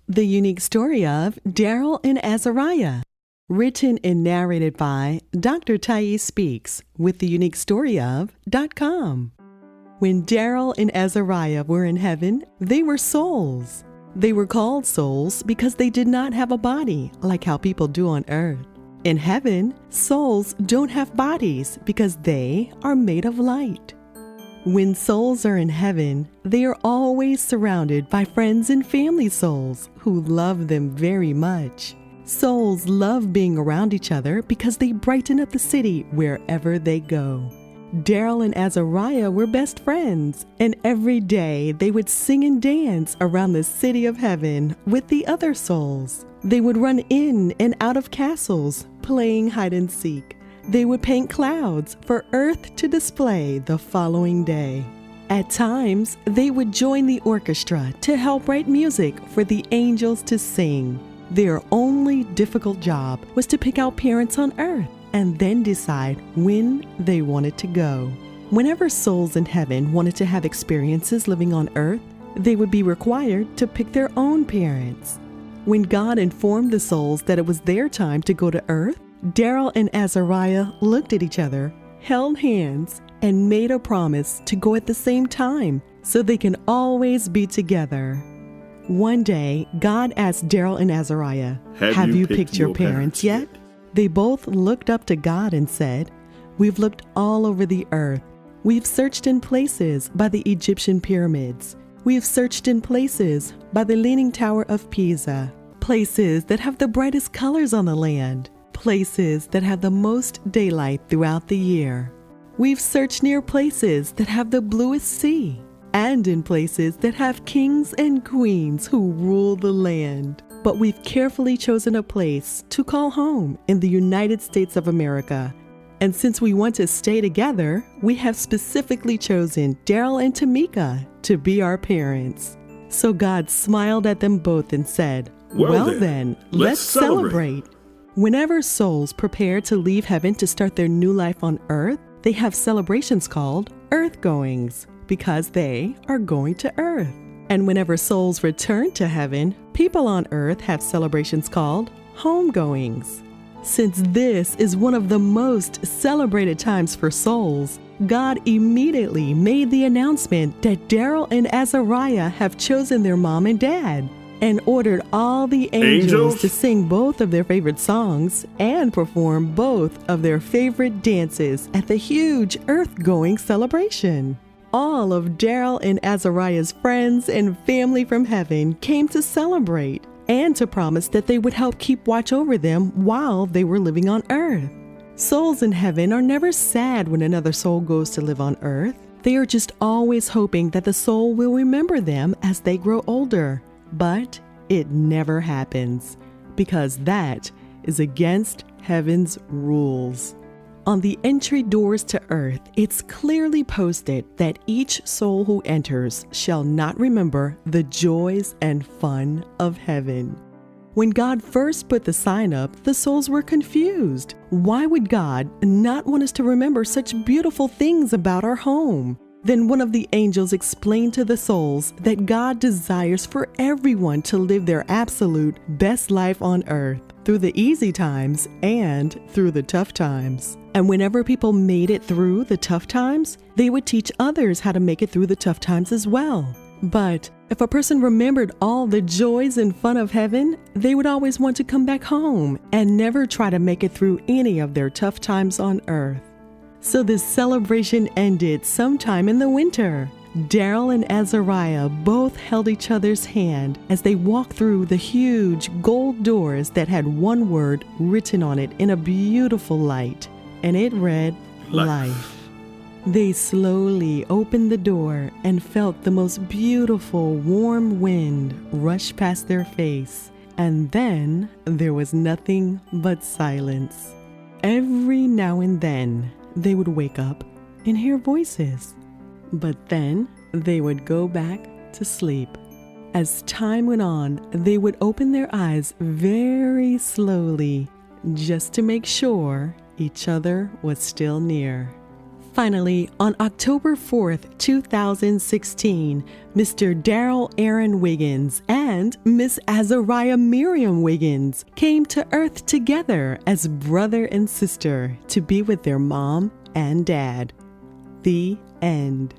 The unique story of Darryl and Azariah. Written and narrated by Dr. Thais Speaks with the unique story of.com. When Darryl and Azariah were in heaven, they were souls. They were called souls because they did not have a body like how people do on earth. In heaven, souls don't have bodies because they are made of light. When souls are in heaven, they are always surrounded by friends and family souls who love them very much. Souls love being around each other because they brighten up the city wherever they go. Darryl and Azariah were best friends, and every day they would sing and dance around the city of heaven with the other souls. They would run in and out of castles, playing hide and seek. They would paint clouds for Earth to display the following day. At times, they would join the orchestra to help write music for the angels to sing. Their only difficult job was to pick out parents on Earth and then decide when they wanted to go. Whenever souls in heaven wanted to have experiences living on Earth, they would be required to pick their own parents. When God informed the souls that it was their time to go to Earth, Darryl and Azariah looked at each other, held hands, and made a promise to go at the same time so they can always be together. One day, God asked Darryl and Azariah, "Have you picked your parents yet?" They both looked up to God and said, "We've looked all over the earth. We've searched in places by the Egyptian pyramids. We've searched in places by the Leaning Tower of Pisa, places that have the brightest colors on the land, places that have the most daylight throughout the year. We've searched near places that have the bluest sea, and in places that have kings and queens who rule the land. But we've carefully chosen a place to call home in the United States of America. And since we want to stay together, we have specifically chosen Darryl and Tamika to be our parents." So God smiled at them both and said, Well then, let's celebrate. Whenever souls prepare to leave heaven to start their new life on earth, they have celebrations called EARTHGOINGS because they are going to earth. And whenever souls return to heaven, people on earth have celebrations called homegoings. Since this is one of the most celebrated times for souls, God immediately made the announcement that Darryl and Azariah have chosen their mom and dad, and ordered all the angels to sing both of their favorite songs and perform both of their favorite dances at the huge earth-going celebration. All of Darryl and Azariah's friends and family from heaven came to celebrate and to promise that they would help keep watch over them while they were living on earth. Souls in heaven are never sad when another soul goes to live on earth. They are just always hoping that the soul will remember them as they grow older. But it never happens, because that is against heaven's rules. On the entry doors to earth, it's clearly posted that each soul who enters shall not remember the joys and fun of heaven. When God first put the sign up, the souls were confused. Why would God not want us to remember such beautiful things about our home? Then one of the angels explained to the souls that God desires for everyone to live their absolute best life on earth, through the easy times and through the tough times. And whenever people made it through the tough times, they would teach others how to make it through the tough times as well. But if a person remembered all the joys and fun of heaven, they would always want to come back home and never try to make it through any of their tough times on earth. So this celebration ended sometime in the winter. Darryl and Azariah both held each other's hand as they walked through the huge gold doors that had one word written on it in a beautiful light, and it read, Life. They slowly opened the door and felt the most beautiful warm wind rush past their face, and then there was nothing but silence. Every now and then, they would wake up and hear voices, but then they would go back to sleep. As time went on, they would open their eyes very slowly just to make sure each other was still near. Finally, on October 4th, 2016, Mr. Darryl Aaron Wiggins and Miss Azariah Miriam Wiggins came to Earth together as brother and sister to be with their mom and dad. The end.